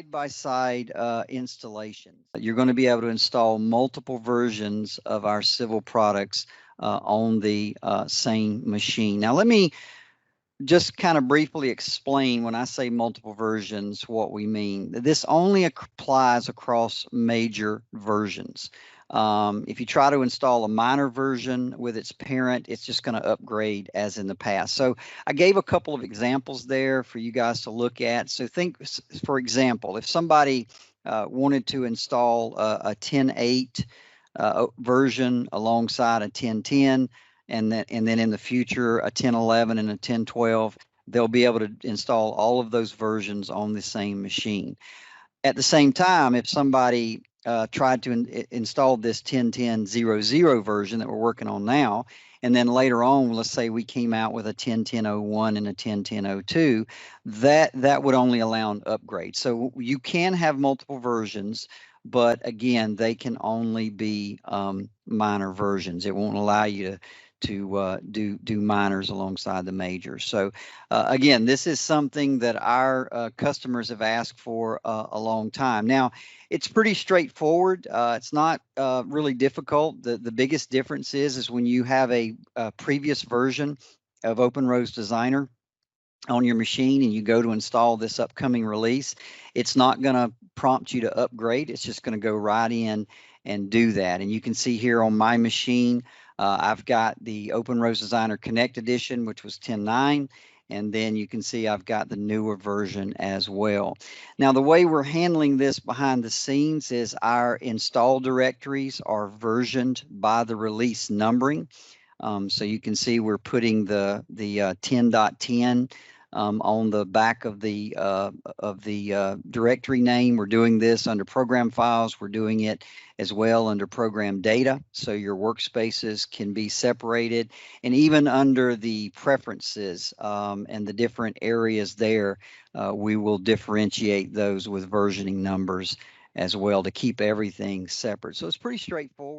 side-by-side installations. You're going to be able to install multiple versions of our civil products on the same machine. Now, let me just kind of briefly explain when I say multiple versions what we mean. This only applies across major versions. If you try to install a minor version with its parent, it's just going to upgrade as in the past. So I gave a couple of examples there for you guys to look at. So think, for example, if somebody wanted to install a 10.8 version alongside a 10.10, and then in the future a 10.11 and a 10.12, they'll be able to install all of those versions on the same machine. At the same time, if somebody tried to install this 10.10.00 version that we're working on now, and then later on, let's say we came out with a 10.10.01 and a 10.10.02, that would only allow an upgrade. So you can have multiple versions, but again, they can only be minor versions. It won't allow you to do minors alongside the majors. So again, this is something that our customers have asked for a long time. Now, it's pretty straightforward. It's not really difficult. The biggest difference is when you have a previous version of OpenRoads Designer on your machine and you go to install this upcoming release, it's not going to prompt you to upgrade. It's just going to go right in and do that. And you can see here on my machine, I've got the OpenRoads Designer Connect Edition, which was 10.9. And then you can see I've got the newer version as well. Now, the way we're handling this behind the scenes is our install directories are versioned by the release numbering. So you can see we're putting the 10.10 on the back of the directory name. We're doing this under program files. We're doing it as well under program data, so your workspaces can be separated. And even under the preferences and the different areas there, we will differentiate those with versioning numbers as well to keep everything separate. So it's pretty straightforward.